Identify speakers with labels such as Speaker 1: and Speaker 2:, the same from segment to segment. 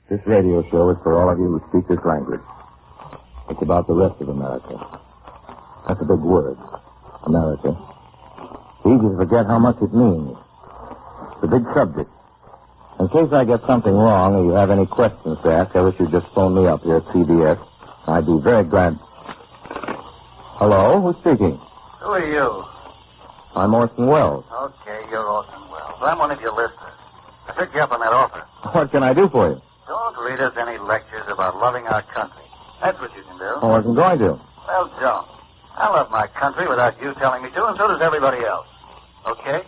Speaker 1: This radio show is for all of you who speak this language. It's about the rest of America. That's a big word, America. It's easy to forget how much it means. It's a big subject. In case I get something wrong or you have any questions to ask, I wish you'd just phone me up here at CBS. I'd be very glad. Hello? Who's speaking?
Speaker 2: Who are you?
Speaker 1: I'm Orson Welles.
Speaker 2: Okay, you're Orson Welles. I'm one of your listeners. I picked you up on that offer.
Speaker 1: What can I do for you?
Speaker 2: Don't read us any lectures about loving our country. That's what you can do.
Speaker 1: I wasn't going to.
Speaker 2: Well, don't. I love my country without you telling me to, and so does everybody else. Okay?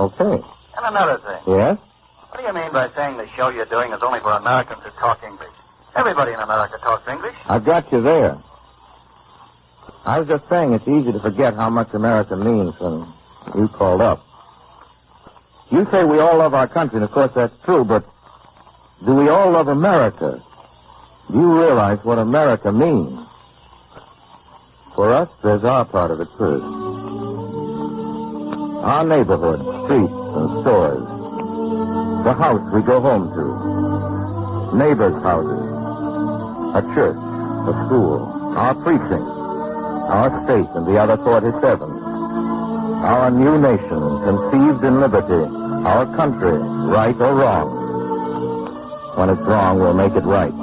Speaker 1: Okay.
Speaker 2: And another thing.
Speaker 1: Yes?
Speaker 2: What do you mean by saying the show you're doing is only for Americans who talk English? Everybody in America talks English.
Speaker 1: I've got you there. I was just saying it's easy to forget how much America means when you called up. You say we all love our country, and of course that's true, but do we all love America? Do you realize what America means? For us, there's our part of it first. Our neighborhood, streets, and stores. The house we go home to. Neighbors' houses. A church. A school. Our precinct. Our state and the other 47. Our new nation, conceived in liberty. Our country, right or wrong. When it's wrong, we'll make it right.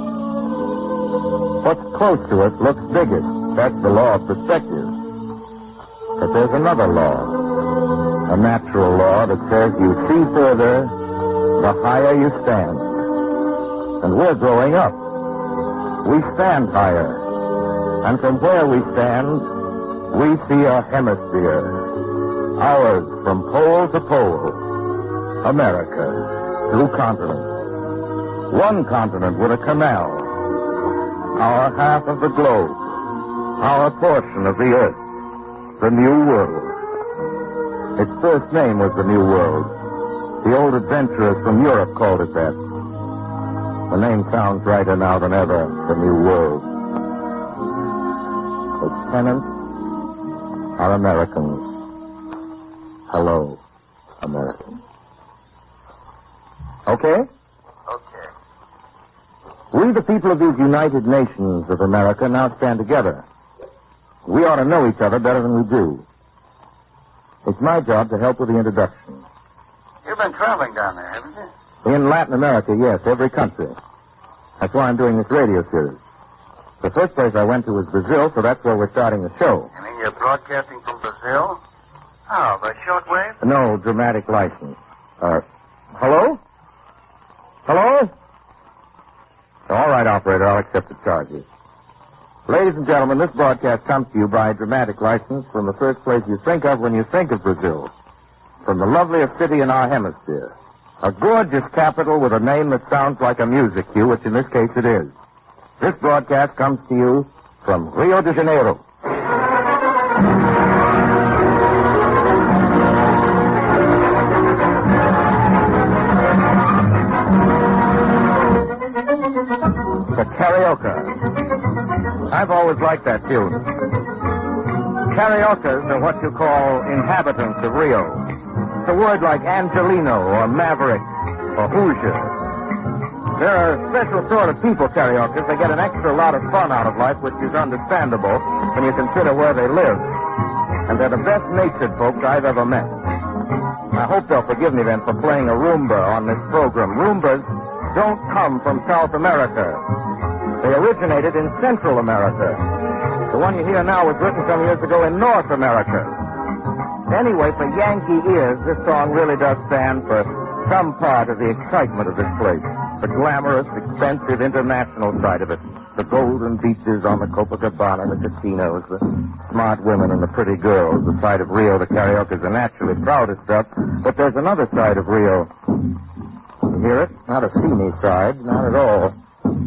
Speaker 1: What's close to us looks biggest. That's the law of perspective. But there's another law. A natural law that says you see further the higher you stand. And we're growing up. We stand higher. And from where we stand, we see a hemisphere. Ours from pole to pole. America. 2 continents. 1 continent with a canal. Our half of the globe. Our portion of the earth. The New World. Its first name was the New World. The old adventurers from Europe called it that. The name sounds righter now than ever, the New World. Its tenants are Americans. Hello, Americans. Okay?
Speaker 2: Okay.
Speaker 1: We, the people of these United Nations of America, now stand together. We ought to know each other better than we do. It's my job to help with the introduction.
Speaker 2: You've been traveling down there, haven't you?
Speaker 1: In Latin America, yes, every country. That's why I'm doing this radio series. The first place I went to was Brazil, so that's where we're starting the show.
Speaker 2: You mean you're broadcasting from Brazil? Oh, by shortwave?
Speaker 1: No, dramatic license. Hello? Hello? All right, operator, I'll accept the charges. Ladies and gentlemen, this broadcast comes to you by dramatic license from the first place you think of when you think of Brazil. From the loveliest city in our hemisphere. A gorgeous capital with a name that sounds like a music cue, which in this case it is. This broadcast comes to you from Rio de Janeiro. The karaoke. I've always liked that tune. Karaokes are what you call inhabitants of Rio. It's a word like Angelino or Maverick or Hoosier. They're a special sort of people, karaokes. They get an extra lot of fun out of life, which is understandable when you consider where they live. And they're the best-natured folks I've ever met. I hope they'll forgive me then for playing a rumba on this program. Rumbas don't come from South America. They originated in Central America. The one you hear now was written some years ago in North America. Anyway, for Yankee ears, this song really does stand for some part of the excitement of this place. The glamorous, expensive, international side of it. The golden beaches on the Copacabana, the casinos, the smart women and the pretty girls. The side of Rio the karaokes are naturally proudest of. But there's another side of Rio. You hear it? Not a seamy side, not at all.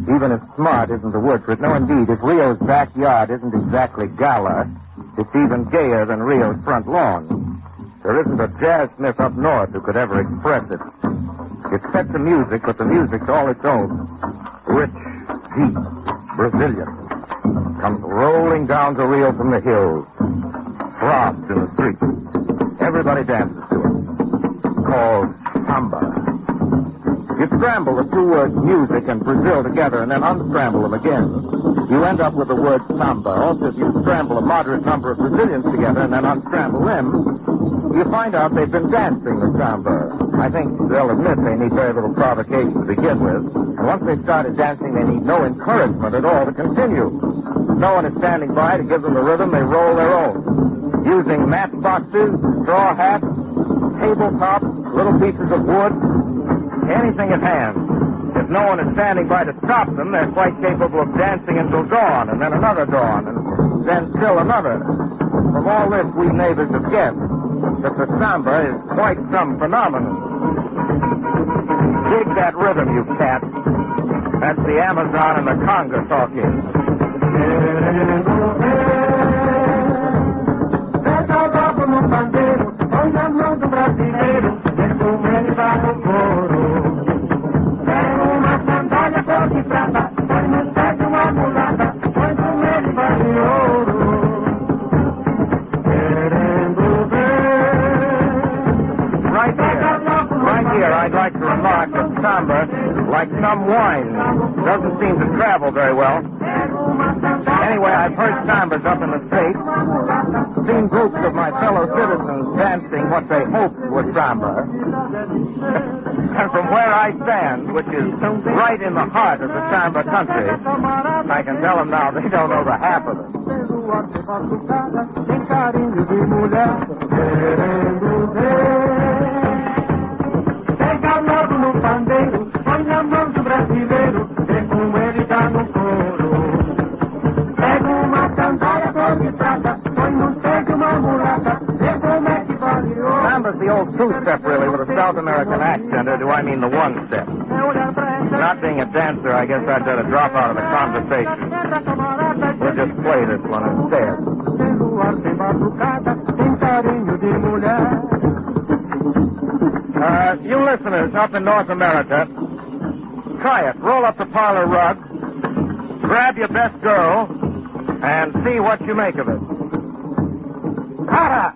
Speaker 1: Even if smart isn't the word for it. No, indeed, if Rio's backyard isn't exactly gala, it's even gayer than Rio's front lawn. There isn't a jazzsmith up north who could ever express it. It's set to music, but the music's all its own. Rich, deep, Brazilian. Comes rolling down to Rio from the hills. Throbs in the streets. Everybody dances to it. Called samba. You scramble the two words music and Brazil together and then unscramble them again. You end up with the word samba. Also, if you scramble a moderate number of Brazilians together and then unscramble them, you find out they've been dancing the samba. I think they'll admit they need very little provocation to begin with. And once they've started dancing, they need no encouragement at all to continue. No one is standing by to give them the rhythm. They roll their own. Using matchboxes, straw hats, tabletops, little pieces of wood, anything at hand. If no one is standing by to stop them, they're quite capable of dancing until dawn, and then another dawn, and then still another. From all this, we neighbors have guessed that the samba is quite some phenomenon. Dig that rhythm, you cats. That's the Amazon and the conga talking. Right here, I'd like to remark that samba, like some wine, doesn't seem to travel very well. Anyway, I've heard sambas up in the States, seen groups of my fellow citizens dancing what they hoped was samba. And from where I stand, which is right in the heart of the samba country, I can tell them now they don't know the half of it. Samba's the old two-step, really, with a South American accent, or do I mean the one-step? Not being a dancer, I guess I'd better drop out of the conversation. We'll just play this one instead. You listeners up in North America, try it. Roll up the parlor rug, grab your best girl, and see what you make of it. Kata!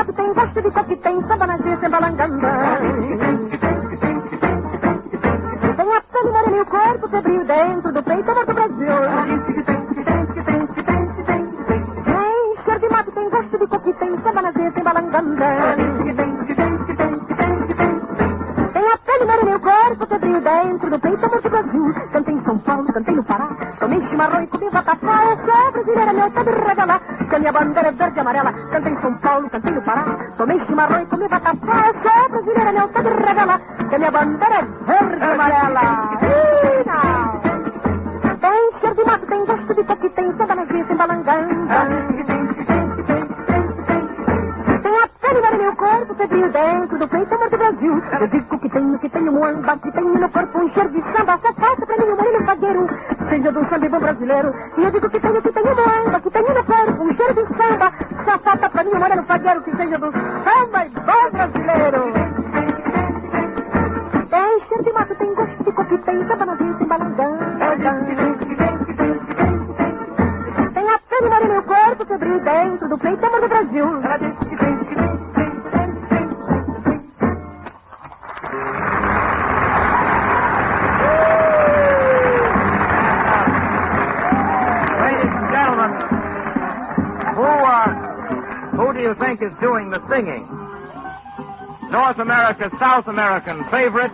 Speaker 3: mato, tem gosto de coque, tem samba na gesta, balanganda. Tem a pele morena e o corpo febril dentro do peito do Brasil. Tem cheiro de mato, tem gosto de coque, tem samba na gesta, balanganda. Tem a pele morena e o corpo febril dentro do peito do Brasil. Cantei em São Paulo, cantei no Pará, tomei chimarrão e comi vatapá. Eu sou brasileira, meu tá de revelar que a minha bandeira é verde e amarela. Cantei em São Paulo, cantei no Pará, tomei chimarrão e comi vatapá. Eu sou brasileira, meu tá de revelar que a minha bandeira é verde e amarela. Tem cheiro de mato, tem gosto de coque, tem samba na gista, em balanganda. Tem a pele morena e o corpo febril dentro do peito do Brasil. Eu digo que tenho muamba, que tenho no corpo um cheiro de samba. Só falta pra mim um moreno fagueiro, seja do samba bom brasileiro. E eu digo que tenho muamba, que tenho no corpo um cheiro de samba. Só falta pra mim um moreno fagueiro, que seja do samba bom brasileiro. Tem cheiro de mato, tem gosto de coque, tem samba na gista, em balanganda. Tem a pele morena e o corpo febril dentro do peito do Brasil.
Speaker 1: Who do you think is doing the singing? North America's South American favorite,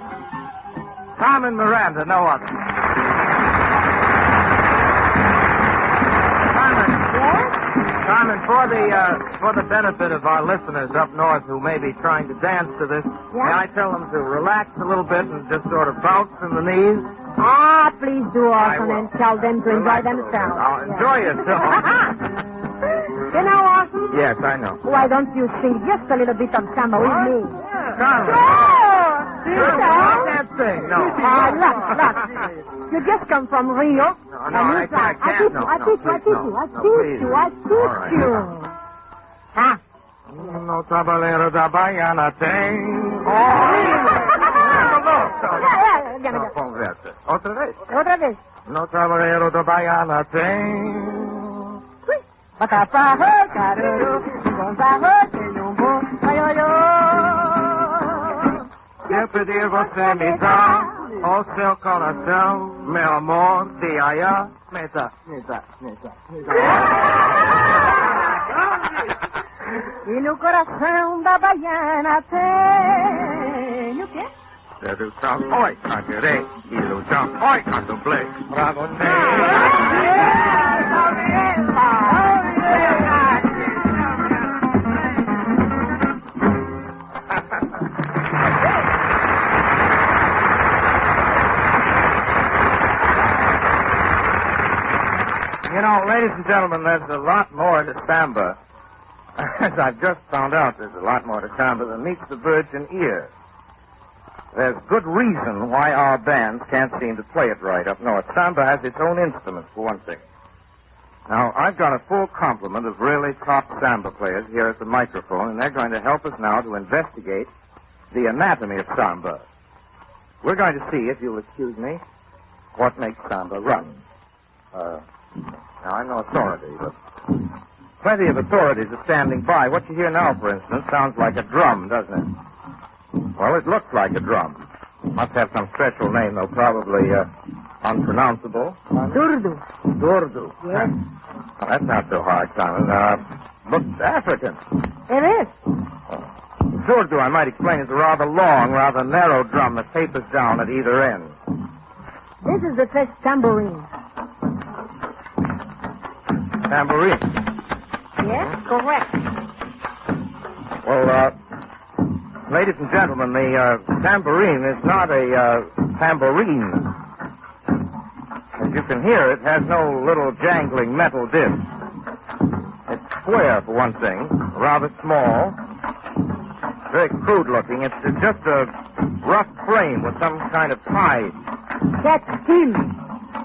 Speaker 1: Carmen Miranda, no other. Carmen, for the benefit of our listeners up north who may be trying to dance to this, may I tell them to relax a little bit and just sort of bounce in the knees?
Speaker 3: Ah, please do, Orson, and tell them to enjoy themselves.
Speaker 1: I'll enjoy yourself.
Speaker 3: You know, Orson?
Speaker 1: Yes, I know.
Speaker 3: Why don't you sing just a little bit of samba with me?
Speaker 1: Carmen.
Speaker 3: You know?
Speaker 1: I can't sing, no.
Speaker 3: Look. You just come from Rio.
Speaker 1: No, I can't.
Speaker 3: I teach you. Huh?
Speaker 1: No trabalheiro da Baiana tem. No, conversa. Outra vez. No trabalheiro da Baiana tem.
Speaker 3: Batapá, caruru, gonzalo, tem bom, aiolô.
Speaker 1: Se eu pedir, você me dá o seu coração, meu amor, de aiá. Me dá.
Speaker 3: E no coração da baiana tem o quê?
Speaker 1: Sedução, oi, cantarei, ilusão, oi, candomblé, pra você. You know, ladies and gentlemen, there's a lot more to samba. As I've just found out, there's a lot more to samba than meets the virgin ear. There's good reason why our bands can't seem to play it right up north. Samba has its own instruments, for one thing. Now, I've got a full complement of really top samba players here at the microphone, and they're going to help us now to investigate the anatomy of samba. We're going to see, if you'll excuse me, what makes samba run. Now, I'm no authority, but plenty of authorities are standing by. What you hear now, for instance, sounds like a drum, doesn't it? Well, it looks like a drum. Must have some special name, though, probably unpronounceable. Durdu.
Speaker 3: Yes.
Speaker 1: Well, that's not so hard, Simon. Looks African.
Speaker 3: It is.
Speaker 1: Durdu, I might explain, is a rather long, rather narrow drum that tapers down at either end.
Speaker 3: This is the first tambourine.
Speaker 1: Tambourine.
Speaker 3: Yes, correct.
Speaker 1: Well, ladies and gentlemen, the tambourine is not a tambourine. As you can hear, it has no little jangling metal disc. It's square, for one thing, rather small, very crude looking. It's just a rough frame with some kind of hide.
Speaker 3: That's skin.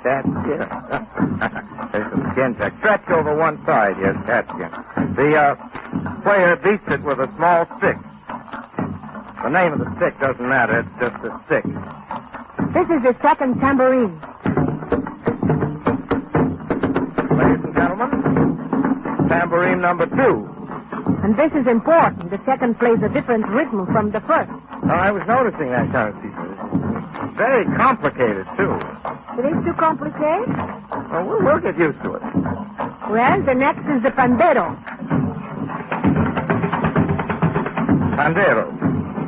Speaker 1: Cat skin. There's some skin check. Stretch over one side, yes, cat skin. The player beats it with a small stick. The name of the stick doesn't matter. It's just a stick.
Speaker 3: This is the second tambourine.
Speaker 1: Ladies and gentlemen, tambourine number 2.
Speaker 3: And this is important. The second plays a different rhythm from the first.
Speaker 1: Oh, I was noticing that, Constance. Very complicated, too.
Speaker 3: It is too complicated?
Speaker 1: Well, we'll get used to it.
Speaker 3: Well, the next is the pandero.
Speaker 1: Pandero.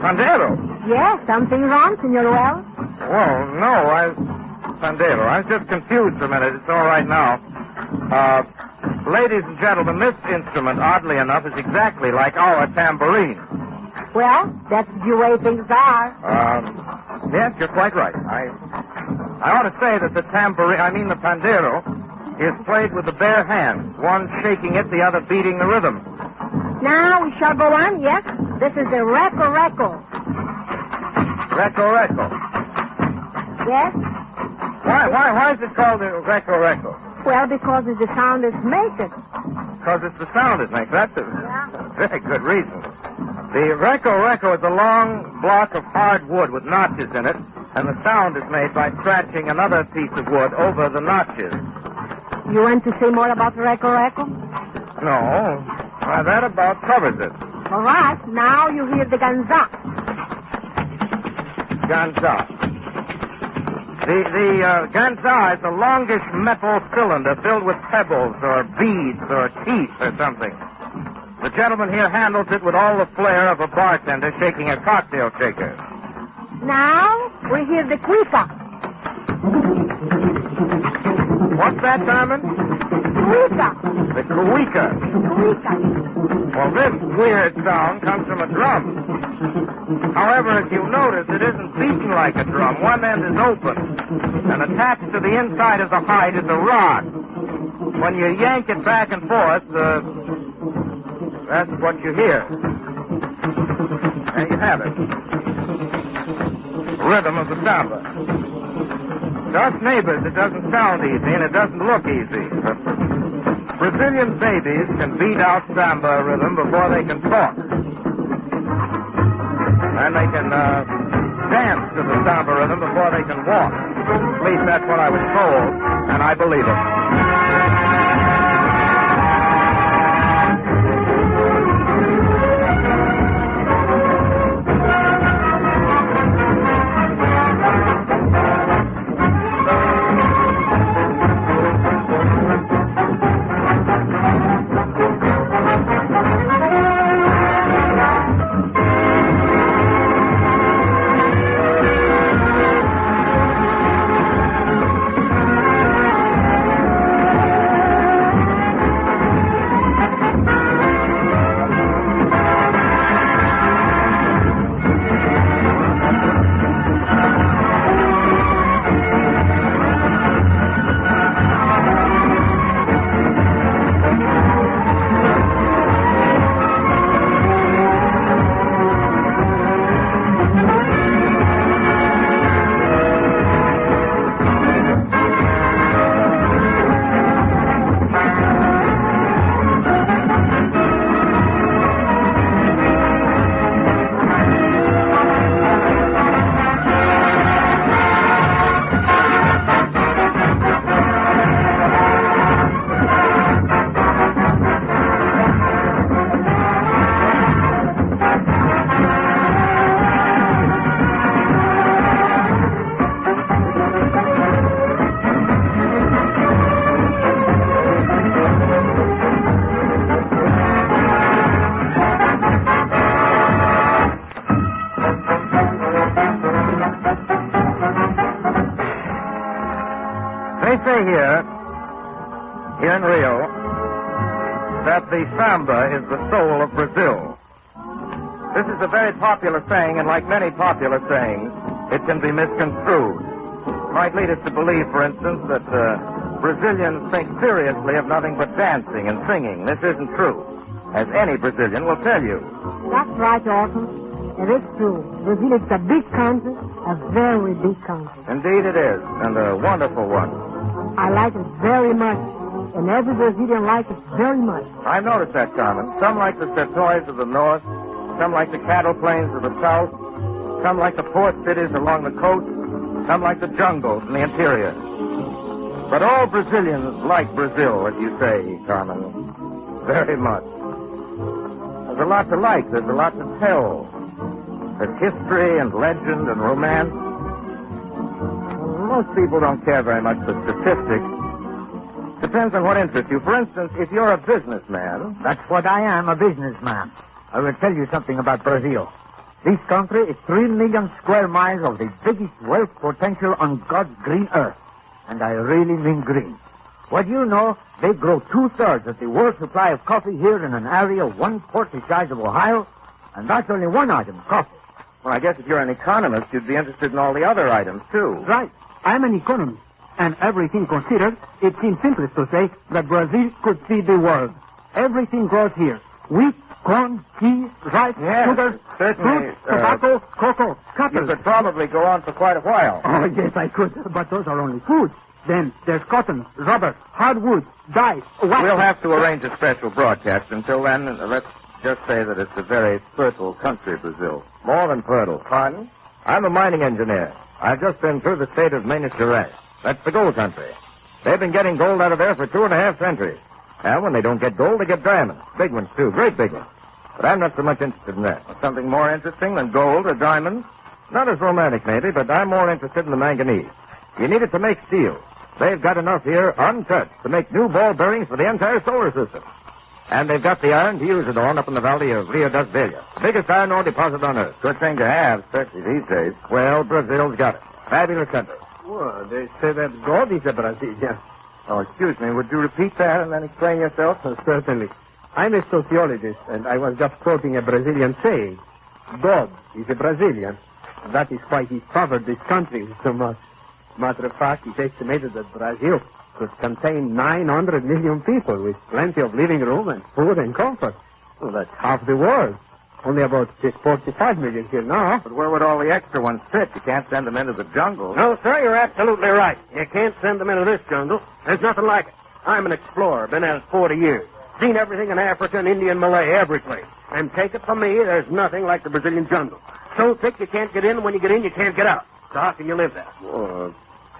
Speaker 1: Pandero?
Speaker 3: Yes, something wrong, Senor Wells?
Speaker 1: Well, no, Pandero. I was just confused for a minute. It's all right now. Ladies and gentlemen, this instrument, oddly enough, is exactly like our tambourine.
Speaker 3: Well, that's the way things are.
Speaker 1: Yes, you're quite right. I ought to say that the pandero, is played with the bare hand, one shaking it, the other beating the rhythm.
Speaker 3: Now we shall go on, yes? This is the reco-reco.
Speaker 1: Reco-reco.
Speaker 3: Yes?
Speaker 1: Why is it called the reco-reco?
Speaker 3: Well, because it's the sound it makes it.
Speaker 1: Because it's the sound it makes. That's a very good reason. The reco-reco is a long block of hard wood with notches in it, and the sound is made by scratching another piece of wood over the notches.
Speaker 3: You want to say more about the reco-reco?
Speaker 1: No. That about covers it.
Speaker 3: All right. Now you hear the ganza.
Speaker 1: Ganza. The ganza is a longish metal cylinder filled with pebbles or beads or teeth or something. The gentleman here handles it with all the flair of a bartender shaking a cocktail shaker.
Speaker 3: Now we hear the cuica.
Speaker 1: What's that, Carmen?
Speaker 3: Cuica.
Speaker 1: The cuica.
Speaker 3: Cuica.
Speaker 1: Well, this weird sound comes from a drum. However, if you notice, it isn't beaten like a drum. One end is open, and attached to the inside of the hide is a rod. When you yank it back and forth, that's what you hear. There you have it. Rhythm of the samba. To us neighbors, it doesn't sound easy, and it doesn't look easy. But Brazilian babies can beat out samba rhythm before they can talk. And they can dance to the samba rhythm before they can walk. At least that's what I was told, and I believe it. Here in Rio, that the samba is the soul of Brazil. This is a very popular saying, and like many popular sayings, it can be misconstrued. It might lead us to believe, for instance, that Brazilians think seriously of nothing but dancing and singing. This isn't true, as any Brazilian will tell you.
Speaker 3: That's right, Orson. It is true. Brazil is a big country, a very big country.
Speaker 1: Indeed it is, and a wonderful one.
Speaker 3: I like it very much, and every Brazilian likes it very much.
Speaker 1: I've noticed that, Carmen. Some like the sertões of the north, some like the cattle plains of the south, some like the port cities along the coast, some like the jungles in the interior. But all Brazilians like Brazil, as you say, Carmen, very much. There's a lot to like. There's a lot to tell. There's history and legend and romance. Most people don't care very much for statistics. Depends on what interests you. For instance, if you're a businessman...
Speaker 4: That's what I am, a businessman. I will tell you something about Brazil. This country is 3 million square miles of the biggest wealth potential on God's green earth. And I really mean green. What you know, they grow 2/3 of the world supply of coffee here in an area 1/4 the size of Ohio. And that's only one item, coffee.
Speaker 1: Well, I guess if you're an economist, you'd be interested in all the other items, too.
Speaker 4: Right. I'm an economist. And everything considered, it seems simplest to say that Brazil could feed the world. Everything grows here. Wheat, corn, tea, rice, sugar, fruit, tobacco, cocoa, cattle.
Speaker 1: You could probably go on for quite a while.
Speaker 4: Oh, yes, I could. But those are only foods. Then there's cotton, rubber, hardwood, dyes, wax.
Speaker 1: We'll have to arrange a special broadcast. Until then, let's just say that it's a very fertile country, Brazil. More than fertile. Pardon? I'm a mining engineer. I've just been through the state of Minas Gerais. That's the gold country. They've been getting gold out of there for 2.5 centuries. And when they don't get gold, they get diamonds. Big ones, too. Great big ones. But I'm not so much interested in that. Something more interesting than gold or diamonds? Not as romantic, maybe, but I'm more interested in the manganese. You need it to make steel. They've got enough here, untouched, to make new ball bearings for the entire solar system. And they've got the iron to use it on up in the valley of Rio das Velhas. Biggest iron ore deposit on Earth. Good thing to have, especially these days. Well, Brazil's got it. Fabulous country.
Speaker 5: Well, they say that God is a Brazilian.
Speaker 1: Oh, excuse me. Would you repeat that and then explain yourself?
Speaker 5: Certainly. I'm a sociologist, and I was just quoting a Brazilian saying. God is a Brazilian. That is why he covered this country so much. Matter of fact, it's estimated that Brazil could contain 900 million people with plenty of living room and food and comfort. Well, that's half the world. Only about 45 million here now.
Speaker 1: But where would all the extra ones fit? You can't send them into the jungle.
Speaker 5: No, sir, you're absolutely right. You can't send them into this jungle. There's nothing like it. I'm an explorer. Been at it 40 years. Seen everything in Africa and India and Malay, every place. And take it from me, there's nothing like the Brazilian jungle. So thick you can't get in, and when you get in, you can't get out. So how can you live there?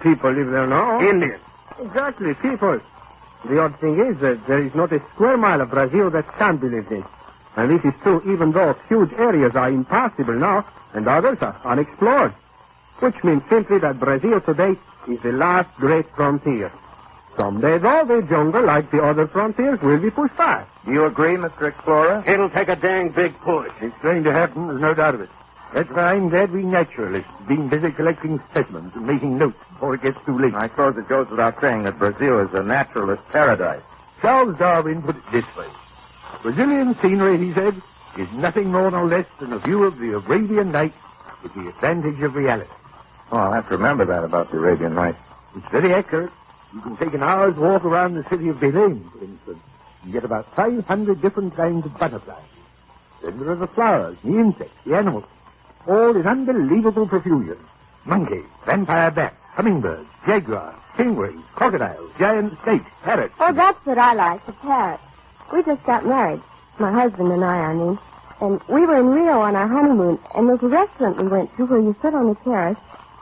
Speaker 4: People live there now.
Speaker 5: Indians.
Speaker 4: Exactly, people. The odd thing is that there is not a square mile of Brazil that can't be lived in. And this is true even though huge areas are impassable now and others are unexplored. Which means simply that Brazil today is the last great frontier. Someday, though, the jungle, like the other frontiers, will be pushed back.
Speaker 1: Do you agree, Mr. Explorer?
Speaker 5: It'll take a dang big push.
Speaker 4: It's going to happen, there's no doubt of it. That's why I'm glad we naturalists have been busy collecting specimens and making notes before it gets too late.
Speaker 1: I suppose it goes without saying that Brazil is a naturalist paradise.
Speaker 4: Charles Darwin put it this way. Brazilian scenery, he said, is nothing more nor less than a view of the Arabian Nights with the advantage of reality.
Speaker 1: Oh, I'll have to remember that about the Arabian Nights.
Speaker 4: It's very accurate. You can take an hour's walk around the city of Belém, for instance, and get about 500 different kinds of butterflies. Then there are the flowers, the insects, the animals, all in unbelievable profusion. Monkeys, vampire bats, hummingbirds, jaguars, stingrays, crocodiles, giant snakes, parrots.
Speaker 3: Oh, that's what I like, the parrot. We just got married. My husband and I mean. And we were in Rio on our honeymoon, and there's a restaurant we went to where you sit on the terrace,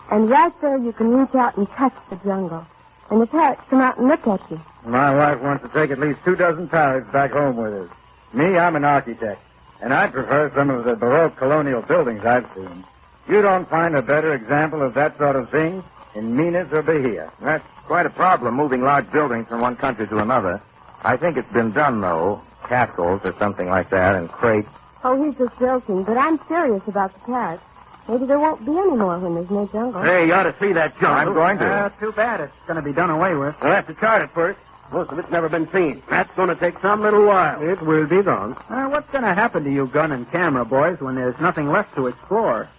Speaker 3: and right there you can reach out and touch the jungle. And the parrots come out and look at you.
Speaker 1: My wife wants to take at least 2 dozen parrots back home with us. Me, I'm an architect, and I prefer some of the Baroque colonial buildings I've seen. You don't find a better example of that sort of thing in Minas or Bahia. That's quite a problem, moving large buildings from one country to another. I think it's been done, though. Castles or something like that, and crates.
Speaker 3: Oh, he's just joking, but I'm serious about the parrots. Maybe there won't be any more when there's no jungle.
Speaker 5: Hey, you ought to see that jungle.
Speaker 1: I'm going to.
Speaker 4: Too bad. It's going to be done away with.
Speaker 5: We'll have to chart it first. Most of it's never been seen. That's going to take some little while.
Speaker 4: It will be done. What's going to happen to you gun and camera boys when there's nothing left to explore?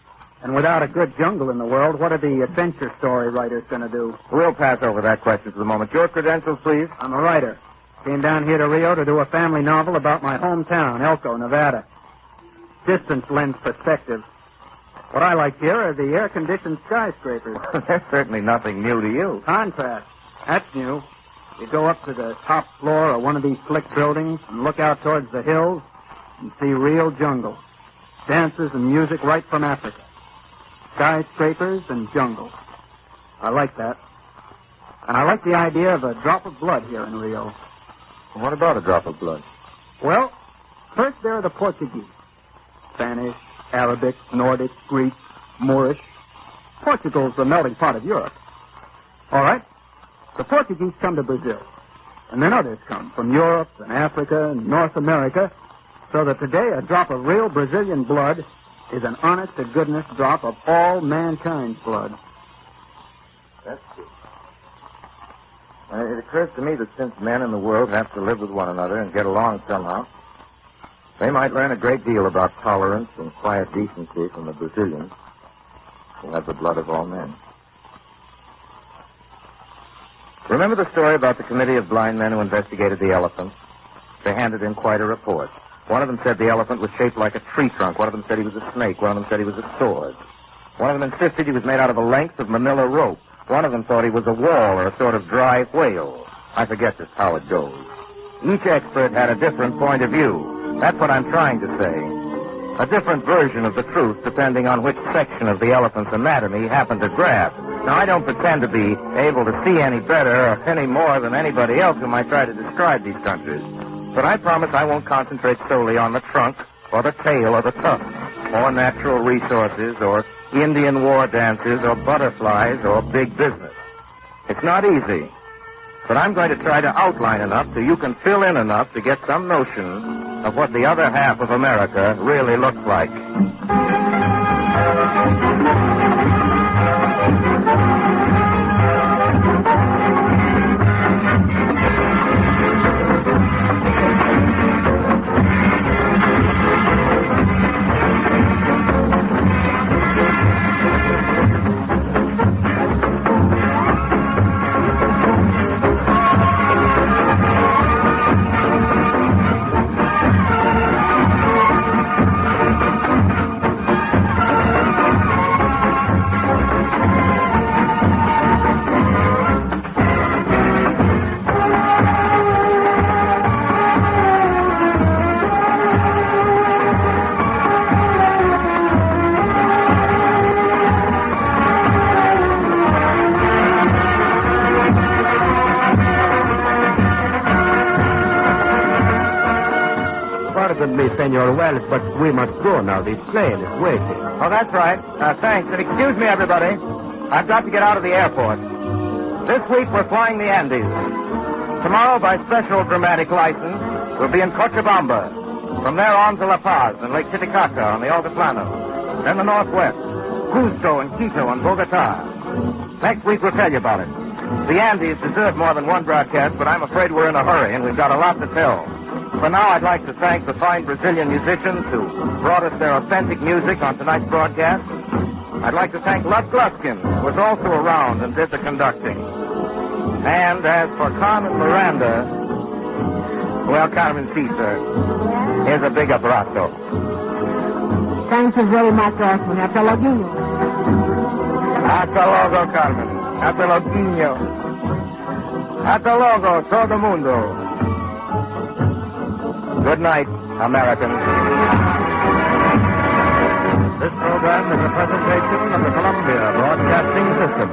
Speaker 4: And without a good jungle in the world, what are the adventure story writers going to do?
Speaker 1: We'll pass over that question for the moment. Your credentials, please.
Speaker 4: I'm a writer. Came down here to Rio to do a family novel about my hometown, Elko, Nevada. Distance lends perspective. What I like here are the air-conditioned skyscrapers.
Speaker 1: There's certainly nothing new to you.
Speaker 4: Contrast. That's new. You go up to the top floor of one of these slick buildings and look out towards the hills and see real jungle. Dances and music right from Africa. Skyscrapers and jungle. I like that. And I like the idea of a drop of blood here in Rio.
Speaker 1: What about a drop of blood?
Speaker 4: Well,
Speaker 5: First, there are the Portuguese. Spanish, Arabic, Nordic, Greek, Moorish. Portugal's the melting pot of Europe. All right. The Portuguese come to Brazil. And then others come from Europe and Africa and North America, so that today a drop of real Brazilian blood is an honest-to-goodness drop of all mankind's blood.
Speaker 1: That's true. It occurs to me that since men in the world have to live with one another and get along somehow, they might learn a great deal about tolerance and quiet decency from the Brazilians, who have the blood of all men. Remember the story about the committee of blind men who investigated the elephant? They handed in quite a report. One of them said the elephant was shaped like a tree trunk. One of them said he was a snake. One of them said he was a sword. One of them insisted he was made out of a length of manila rope. One of them thought he was a wall or a sort of dry whale. I forget just how it goes. Each expert had a different point of view. That's what I'm trying to say. A different version of the truth depending on which section of the elephant's anatomy happened to grab. Now, I don't pretend to be able to see any better or any more than anybody else who might try to describe these countries. But I promise I won't concentrate solely on the trunk or the tail or the tusk or natural resources or Indian war dances or butterflies or big business. It's not easy, but I'm going to try to outline enough so you can fill in enough to get some notion of what the other half of America really looks like.
Speaker 5: Pardon me, Senor Wells, but we must go now. This plane is waiting.
Speaker 1: Oh, that's right. Thanks. And excuse me, everybody. I've got to get out of the airport. This week we're flying the Andes. Tomorrow, by special dramatic license, we'll be in Cochabamba. From there on to La Paz and Lake Titicaca on the Altiplano. Then the Northwest, Cusco and Quito and Bogota. Next week we'll tell you about it. The Andes deserve more than one broadcast, but I'm afraid we're in a hurry and we've got a lot to tell. For now, I'd like to thank the fine Brazilian musicians who brought us their authentic music on tonight's broadcast. I'd like to thank Lud Gluskin, who was also around and did the conducting. And as for Carmen Miranda, well, Carmen, see, sir, here's a big abrazo.
Speaker 3: Thank you very much, Osman. Hasta luego.
Speaker 1: Hasta luego, Carmen. Hasta luego. Hasta luego, todo mundo. Good night, Americans. This program is a presentation of the Columbia Broadcasting System.